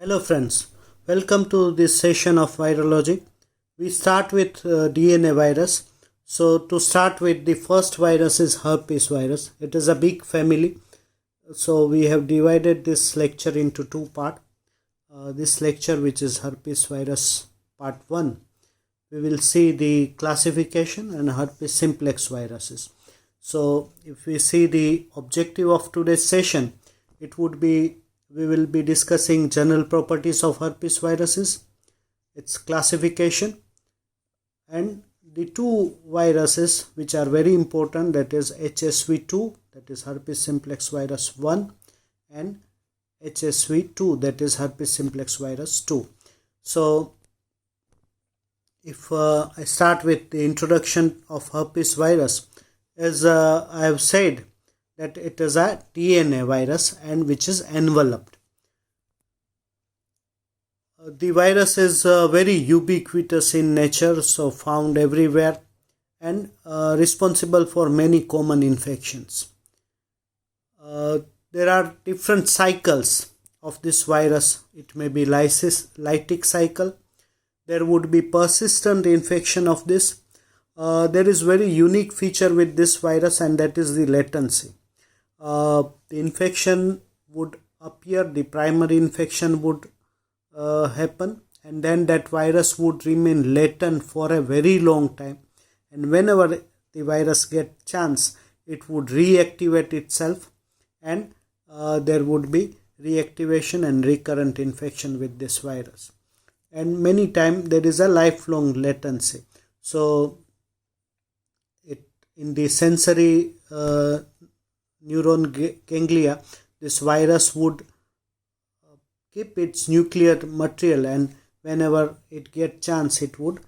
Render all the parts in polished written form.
Hello friends, welcome to this session of virology. We start with DNA virus. So to start with, the first virus is herpes virus. It is a big family. So we have divided this lecture into two parts. This lecture, which is herpes virus part 1, we will see the classification and herpes simplex viruses. So if we see the objective of today's session, it would be we will be discussing general properties of herpes viruses, its classification, and the two viruses which are very important, that is HSV2, that is herpes simplex virus 1, and HSV2, that is herpes simplex virus 2. So if I start with the introduction of herpes virus, as I have said, that it is a DNA virus and which is enveloped. The virus is very ubiquitous in nature, so found everywhere, and responsible for many common infections. There are different cycles of this virus. It may be lytic cycle. There would be persistent infection of this. There is very unique feature with this virus, and that is the latency. The infection would appear, the primary infection would happen, and then that virus would remain latent for a very long time, and whenever the virus gets chance, it would reactivate itself, and there would be reactivation and recurrent infection with this virus, and many times there is a lifelong latency. So it in the sensory neuron ganglia, this virus would keep its nuclear material, and whenever it get chance, it would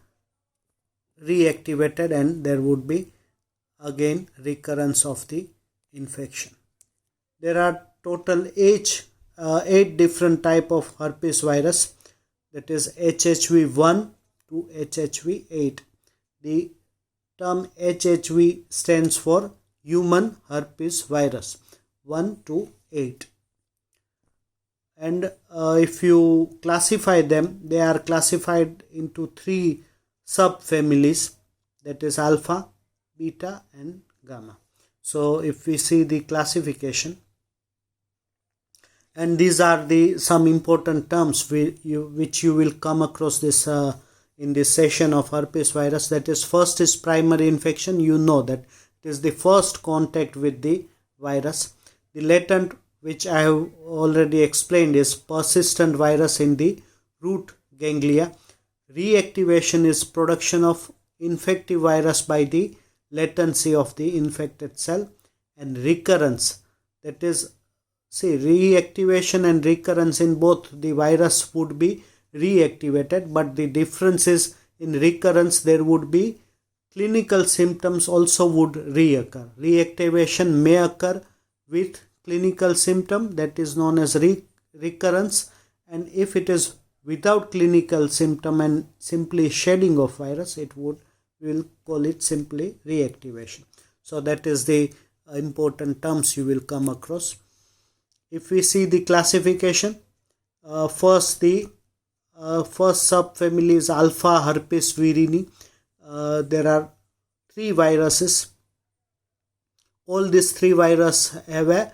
reactivated, and there would be again recurrence of the infection. There are total 8 different type of herpes virus, that is HHV1 to HHV8. The term HHV stands for human herpes virus 1 to 8, and if you classify them, they are classified into 3 subfamilies, that is alpha, beta, and gamma. So if we see the classification, and these are the some important terms which you will come across this in this session of herpes virus. That is, first is primary infection. You know that it is the first contact with the virus. The latent, which I have already explained, is persistent virus in the root ganglia. Reactivation is production of infective virus by the latency of the infected cell, and recurrence, that is, see, reactivation and recurrence in both the virus would be reactivated, but the difference is in recurrence there would be clinical symptoms also would reoccur. Reactivation may occur with clinical symptom, that is known as recurrence, and if it is without clinical symptom and simply shedding of virus, we'll call it simply reactivation. So that is the important terms you will come across. If we see the classification, first subfamily is alpha herpes virini. There are 3 viruses. All these 3 viruses have a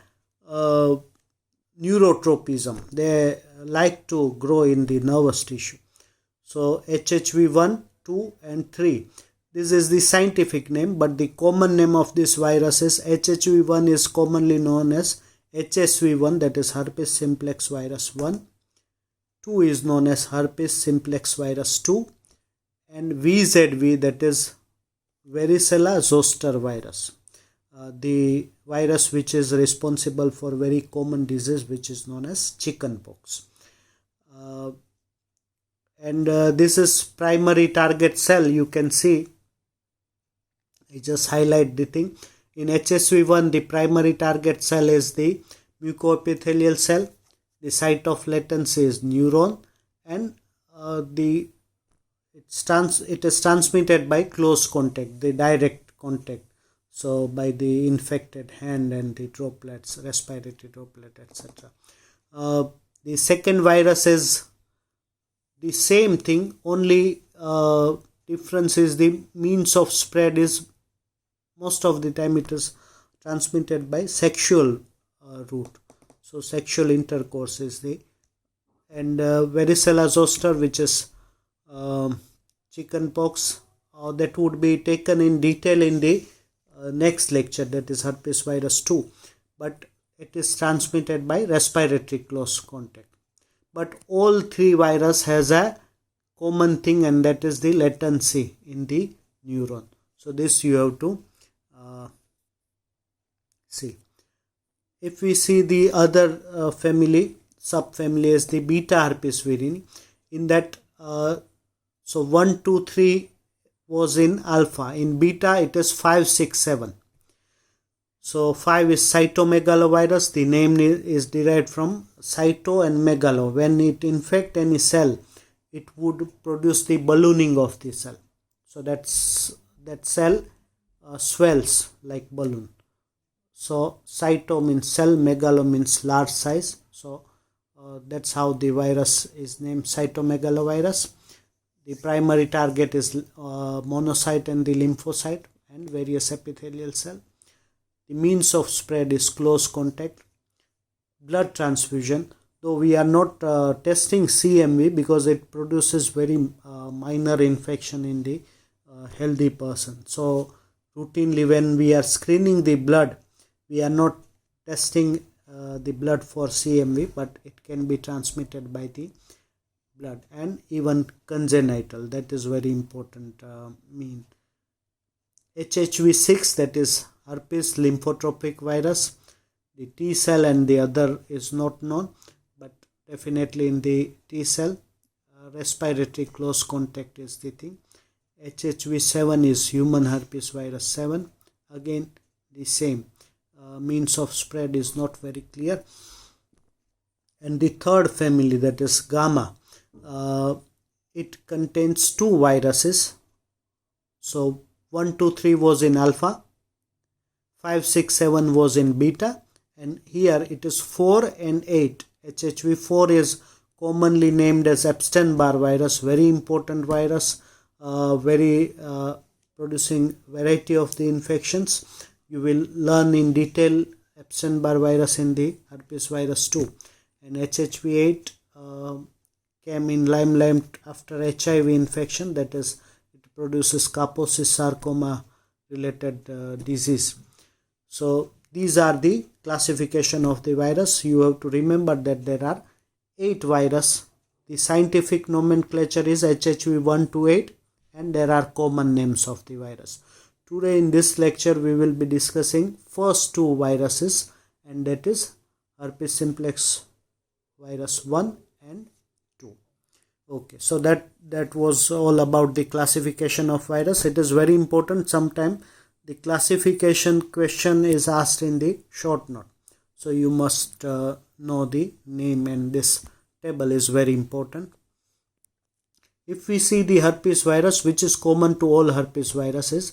neurotropism. They like to grow in the nervous tissue. So HHV1, 2, and 3. This is the scientific name, but the common name of this virus is HHV1 is commonly known as HSV1, that is herpes simplex virus 1. 2 is known as herpes simplex virus 2, and VZV, that is varicella zoster virus, the virus which is responsible for very common disease which is known as chickenpox. And this is primary target cell. You can see, I just highlight the thing. In HSV1, the primary target cell is the mucoepithelial cell. The site of latency is neuron, and it is transmitted by close contact, the direct contact. So by the infected hand and the droplets, respiratory droplet, etc. The second virus is the same thing, only difference is the means of spread is most of the time it is transmitted by sexual route. So sexual intercourse is the, and varicella zoster, which is chicken pox, that would be taken in detail in the next lecture, that is herpes virus 2, but it is transmitted by respiratory close contact. But all three virus has a common thing, and that is the latency in the neuron. So this you have to see. If we see the other subfamily is the beta herpes virini. In that, so 1, 2, 3 was in alpha. In beta, it is 5, 6, 7. So 5 is cytomegalovirus. The name is derived from cyto and megalo. When it infect any cell, it would produce the ballooning of the cell. So that cell swells like balloon. So cyto means cell, megalo means large size. So that's how the virus is named cytomegalovirus. The primary target is monocyte and the lymphocyte and various epithelial cell. The means of spread is close contact. Blood transfusion, though we are not testing CMV because it produces very minor infection in the healthy person. So routinely when we are screening the blood, we are not testing the blood for CMV, but it can be transmitted by the blood, and even congenital, that is very important mean. HHV6, that is herpes lymphotropic virus. The T cell and the other is not known, but definitely in the T cell, respiratory close contact is the thing. HHV7 is human herpes virus 7. Again, the same. Means of spread is not very clear. And the third family, that is gamma, it contains two viruses. So 1, 2, 3 was in alpha, 5, 6, 7 was in beta, and here it is 4 and 8. HHV4 is commonly named as Epstein-Barr virus, very important virus, producing variety of the infections. You will learn in detail Epstein-Barr virus in the herpes virus 2. And HHV8 came in limelight after HIV infection, that is, it produces Kaposi sarcoma related disease. So these are the classification of the virus. You have to remember that there are 8 virus. The scientific nomenclature is HHV1 to 8, and there are common names of the virus. Today in this lecture we will be discussing first 2 viruses, and that is herpes simplex virus 1 and 2. Okay, so that was all about the classification of virus. It is very important. Sometimes the classification question is asked in the short note, so you must know the name, and this table is very important. If we see the herpes virus, which is common to all herpes viruses,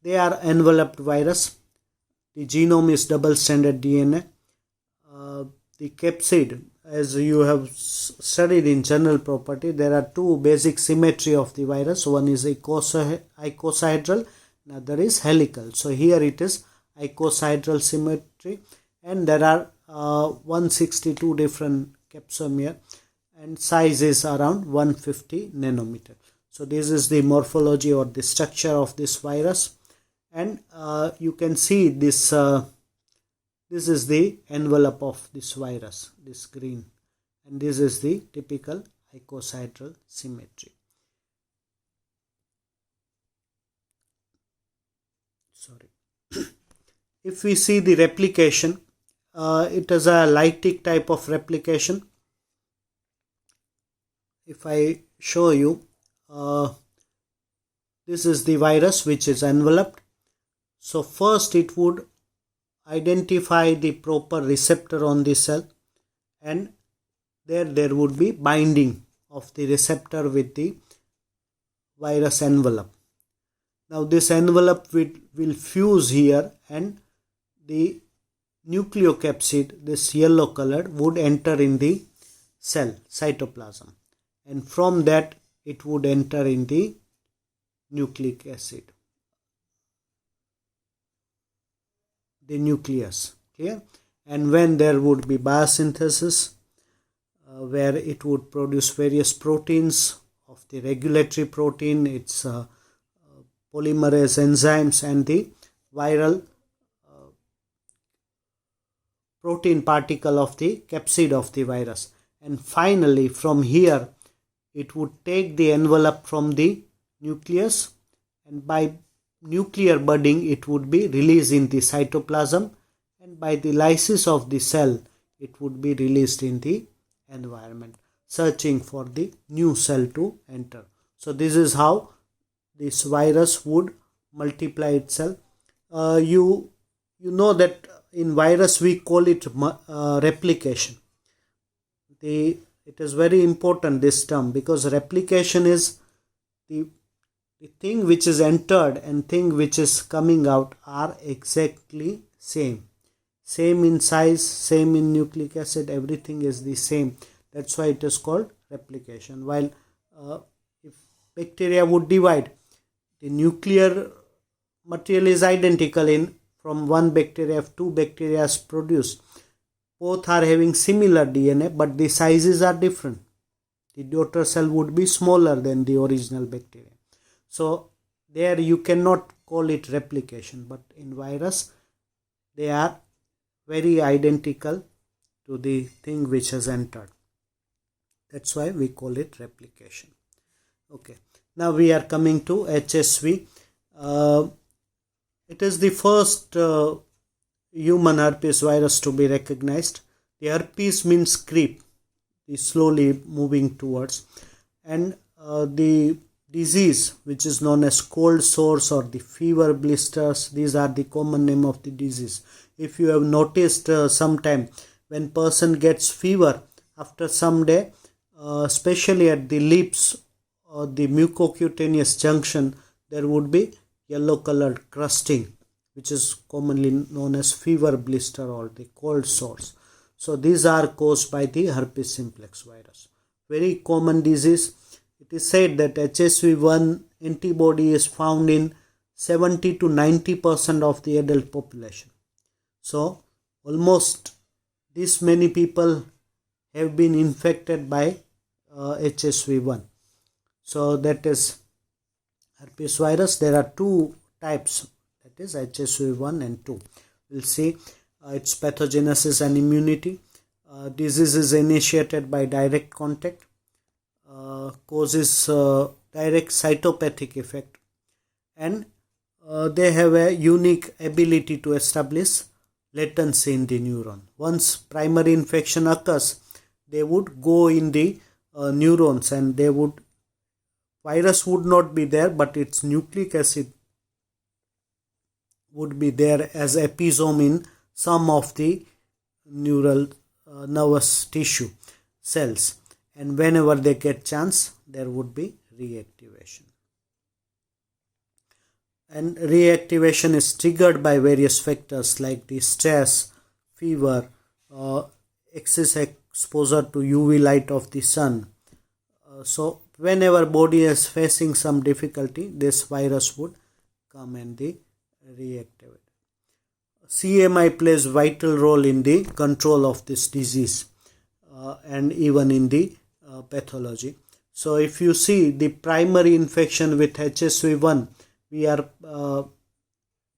they are enveloped virus. The genome is double-stranded DNA. The capsid, as you have studied in general property, there are 2 basic symmetry of the virus. One is icosahedral, another is helical. So here it is icosahedral symmetry, and there are 162 different capsomere, and size is around 150 nanometer. So this is the morphology or the structure of this virus, and you can see this. This is the envelope of this virus, this green, and this is the typical icosahedral symmetry. Sorry. If we see the replication, it is a lytic type of replication. If I show you, this is the virus which is enveloped. So first it would identify the proper receptor on the cell, and there would be binding of the receptor with the virus envelope. Now this envelope will fuse here, and the nucleocapsid, this yellow colored, would enter in the cell cytoplasm, and from that it would enter in the nucleic acid, the nucleus. Clear? And when there would be biosynthesis, where it would produce various proteins of the regulatory protein, its polymerase enzymes, and the viral protein particle of the capsid of the virus. And finally, from here, it would take the envelope from the nucleus, and by nuclear budding, it would be released in the cytoplasm, and by the lysis of the cell, it would be released in the environment, searching for the new cell to enter. So this is how this virus would multiply itself. You know that in virus we call it replication. It is very important, this term, because replication is the thing which is entered and thing which is coming out are exactly same in size, same in nucleic acid, everything is the same. That's why it is called replication. While if bacteria would divide, the nuclear material is identical. In from one bacteria, if two bacteria is produced, both are having similar DNA, but the sizes are different. The daughter cell would be smaller than the original bacteria. So there you cannot call it replication, but in virus they are very identical to the thing which has entered. That's why we call it replication. Okay, now we are coming to HSV. It is the first human herpes virus to be recognized. The herpes means creep, the slowly moving towards, and the disease which is known as cold sores or the fever blisters, these are the common name of the disease. If you have noticed sometime when person gets fever, after some day, especially at the lips or the mucocutaneous junction, there would be yellow colored crusting, which is commonly known as fever blister or the cold sores. So these are caused by the herpes simplex virus. Very common disease. It is said that HSV1 antibody is found in 70 to 90% of the adult population. So almost this many people have been infected by HSV1. So that is herpes virus. There are two types, that is HSV1 and 2. We'll see its pathogenesis and immunity. Disease is initiated by direct contact, causes direct cytopathic effect, and they have a unique ability to establish latency in the neuron. Once primary infection occurs, they would go in the neurons, and virus would not be there, but its nucleic acid would be there as episome in some of the neural nervous tissue cells, and whenever they get chance, there would be reactivation. And reactivation is triggered by various factors like the stress, fever, excess exposure to UV light of the sun. So whenever body is facing some difficulty, this virus would come and reactivate. CMI plays vital role in the control of this disease and even in the pathology. So if you see the primary infection with HSV1, we are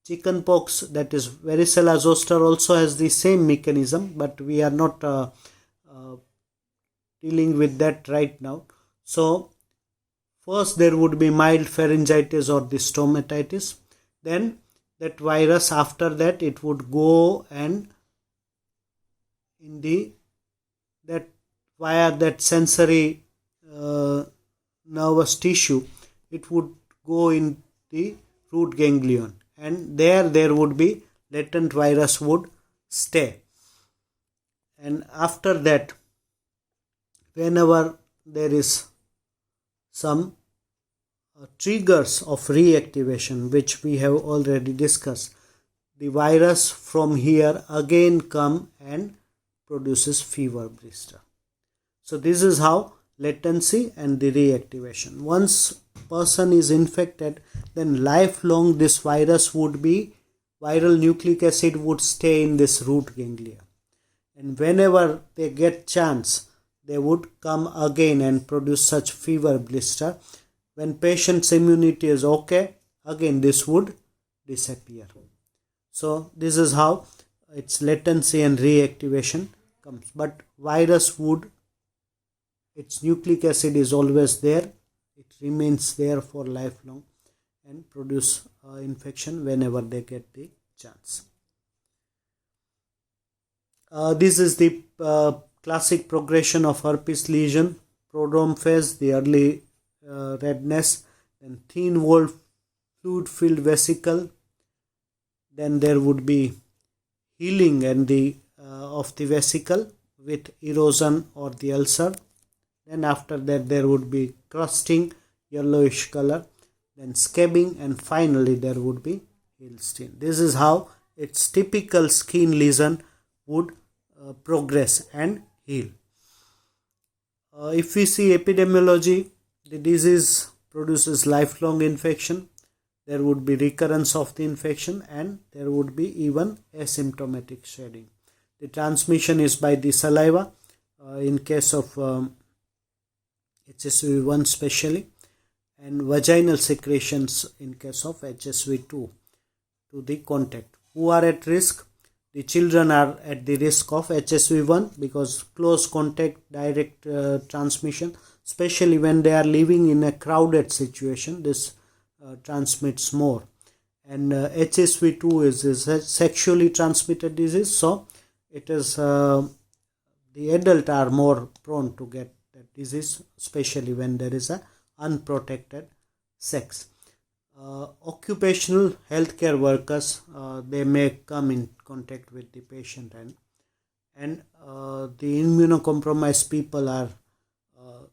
chickenpox, that is varicella zoster, also has the same mechanism, but we are not dealing with that right now. So first there would be mild pharyngitis or the stomatitis. Then that virus, after that, it would go and via that sensory nervous tissue, it would go in the root ganglion, and there would be latent virus would stay. And after that, whenever there is some triggers of reactivation, which we have already discussed, the virus from here again come and produces fever blister. So this is how latency and the reactivation. Once person is infected, then lifelong this virus would be, viral nucleic acid would stay in this root ganglia. And whenever they get chance, they would come again and produce such fever blister. When patient's immunity is okay, again this would disappear. So this is how its latency and reactivation comes. But virus would, its nucleic acid is always there, it remains there for lifelong and produce infection whenever they get the chance. This is the classic progression of herpes lesion. Prodrome phase, the early redness, then thin walled fluid filled vesicle, then there would be healing and the of the vesicle with erosion or the ulcer. Then after that there would be crusting, yellowish color, then scabbing, and finally there would be heel stain. This is how its typical skin lesion would progress and heal. If we see epidemiology, the disease produces lifelong infection. There would be recurrence of the infection and there would be even asymptomatic shedding. The transmission is by the saliva in case of HSV1 especially, and vaginal secretions in case of HSV2 to the contact. Who are at risk? The children are at the risk of HSV1 because close contact, direct transmission, especially when they are living in a crowded situation, this transmits more. And HSV2 is a sexually transmitted disease, so it is the adult are more prone to get that disease, especially when there is a unprotected sex. Occupational healthcare workers, they may come in contact with the patient, and the immunocompromised people are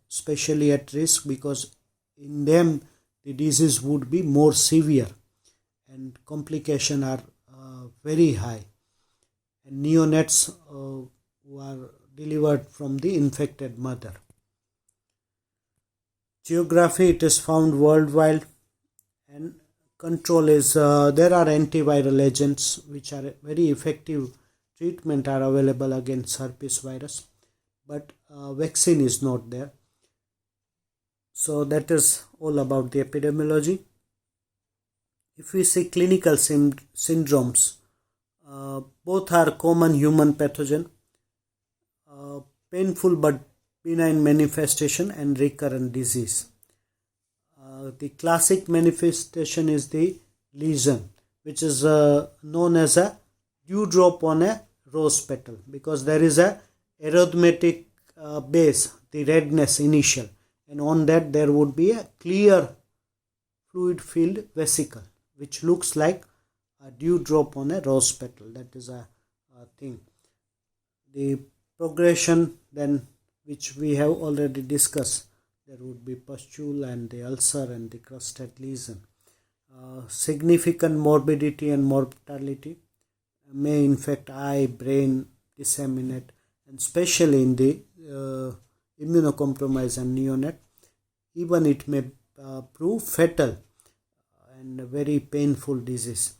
especially at risk because in them the disease would be more severe and complications are very high. And neonates who are delivered from the infected mother. Geography, it is found worldwide, and control is there are antiviral agents which are very effective treatment are available against herpes virus, but vaccine is not there. So that is all about the epidemiology. If we see clinical syndromes, both are common human pathogen, painful but benign manifestation and recurrent disease. The classic manifestation is the lesion, which is known as a dewdrop on a rose petal, because there is a erythematic base, the redness initial, and on that there would be a clear fluid filled vesicle which looks like a dewdrop on a rose petal. That is a thing. The progression then, which we have already discussed, there would be pustule and the ulcer and the crusted lesion. Significant morbidity and mortality may infect eye, brain, disseminate, and especially in the immunocompromised and neonate, even it may prove fatal and a very painful disease.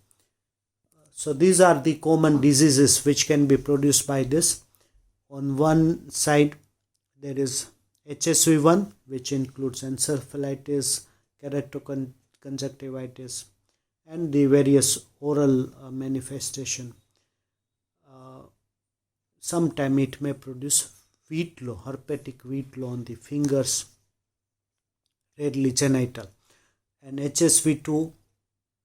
So these are the common diseases which can be produced by this. On one side there is HSV1, which includes encephalitis, keratoconjunctivitis, and the various oral manifestation. Sometime it may produce wheatlow, herpetic wheatlow on the fingers, rarely genital. And HSV2,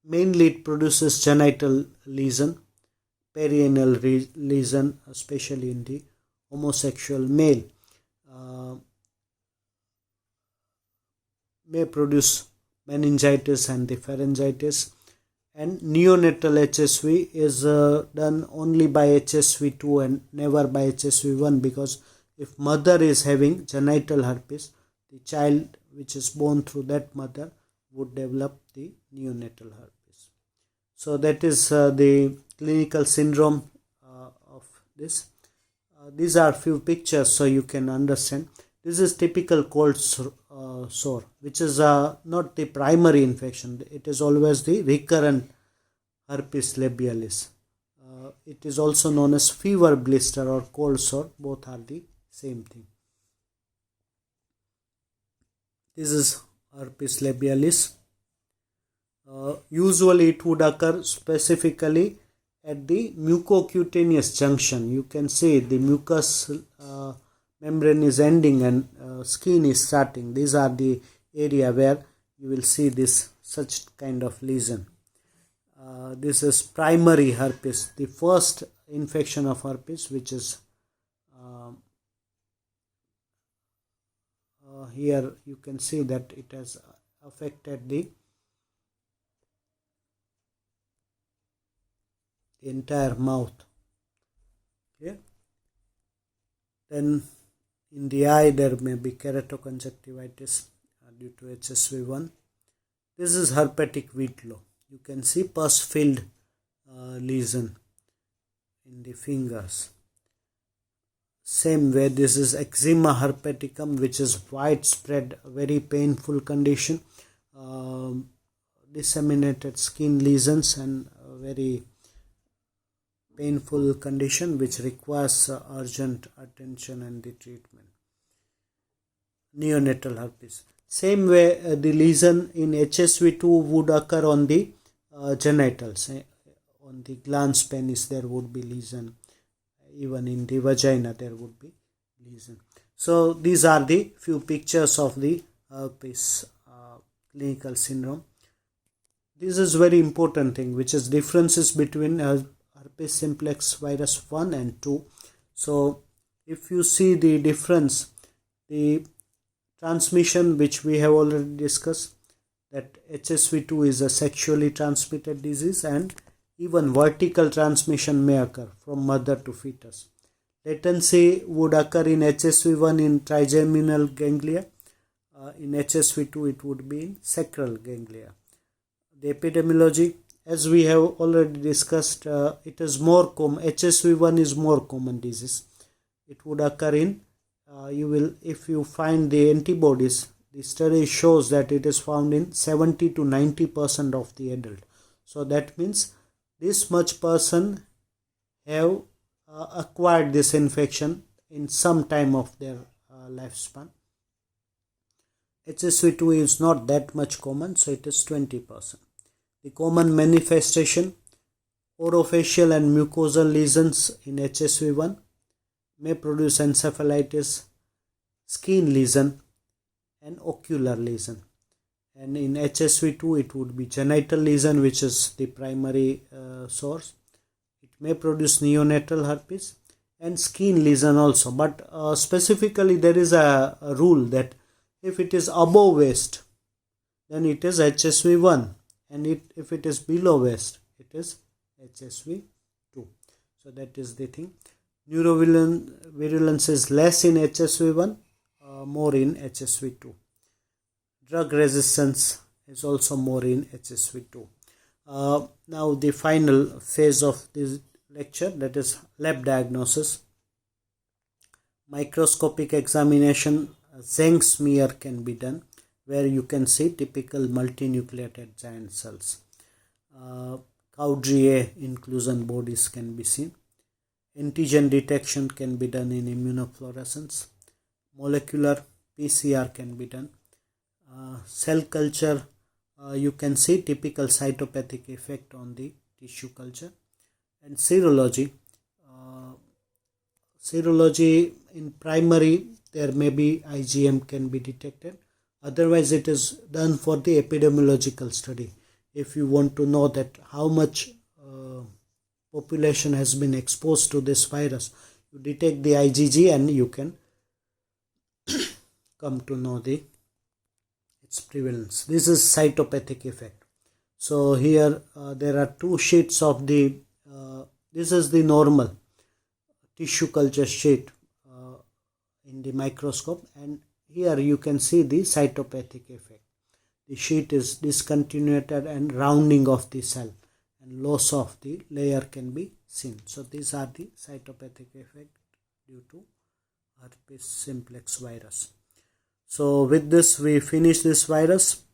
mainly it produces genital lesion, perianal lesion, especially in the homosexual male. May produce meningitis and the pharyngitis. And neonatal HSV is done only by HSV2 and never by HSV1, because if mother is having genital herpes, the child which is born through that mother would develop the neonatal herpes. So that is the clinical syndrome of this. These are few pictures so you can understand. This is typical cold sore, which is not the primary infection. It is always the recurrent herpes labialis. It is also known as fever blister or cold sore. Both are the same thing. This is herpes labialis. Usually it would occur specifically at the mucocutaneous junction. You can see the mucous membrane is ending and skin is starting. These are the area where you will see this such kind of lesion. This is primary herpes, the first infection of herpes, which is here you can see that it has affected the entire mouth. Okay. Then in the eye there may be keratoconjunctivitis due to HSV1. This is herpetic Whitlow. You can see pus-filled lesion in the fingers. Same way, this is eczema herpeticum, which is widespread, very painful condition, disseminated skin lesions and very painful condition which requires urgent attention and the treatment. Neonatal herpes. Same way, the lesion in HSV2 would occur on the genitals. On the glans penis there would be lesion. Even in the vagina there would be lesion. So these are the few pictures of the herpes clinical syndrome. This is very important thing, which is differences between herpes simplex virus 1 and 2. So if you see the difference, the transmission which we have already discussed, that HSV2 is a sexually transmitted disease and even vertical transmission may occur from mother to fetus. Latency would occur in HSV1 in trigeminal ganglia. In HSV2 it would be in sacral ganglia. The epidemiology, as we have already discussed, it is more common. HSV1 is more common disease. It would occur in, if you find the antibodies, the study shows that it is found in 70 to 90% of the adult. So that means this much person have acquired this infection in some time of their lifespan. HSV2 is not that much common, so it is 20%. The common manifestation, orofacial and mucosal lesions in HSV1 may produce encephalitis, skin lesion and ocular lesion. And in HSV2 it would be genital lesion, which is the primary source. It may produce neonatal herpes and skin lesion also, but specifically there is a rule that if it is above waist then it is HSV1, and if it is below waist it is HSV2. So that is the thing. Neurovirulence is less in HSV1, more in HSV2. Drug resistance is also more in HSV2. Now the final phase of this lecture, that is lab diagnosis. Microscopic examination, Zinc smear can be done, where you can see typical multinucleated giant cells. Cowdrey inclusion bodies can be seen. Antigen detection can be done in immunofluorescence. Molecular PCR can be done. Cell culture, you can see typical cytopathic effect on the tissue culture. And serology. Serology in primary, there may be IgM can be detected. Otherwise it is done for the epidemiological study. If you want to know that how much population has been exposed to this virus, you detect the IgG and you can come to know its prevalence. This is cytopathic effect. So here there are two sheets of the, this is the normal tissue culture sheet in the microscope, and here you can see the cytopathic effect. The sheet is discontinuated and rounding of the cell, and and loss of the layer can be seen. So these are the cytopathic effect due to herpes simplex virus. So with this we finish this virus.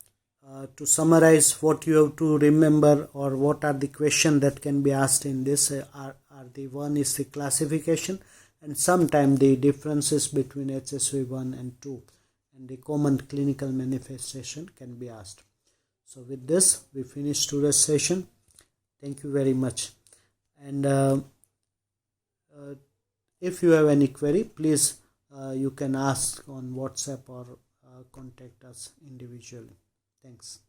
To summarize, what you have to remember, or what are the questions that can be asked in this, are the one is the classification, and sometimes the differences between HSV1 and 2, and the common clinical manifestation can be asked. So with this we finish today's session. Thank you very much. And if you have any query, please you can ask on WhatsApp or contact us individually. Thanks.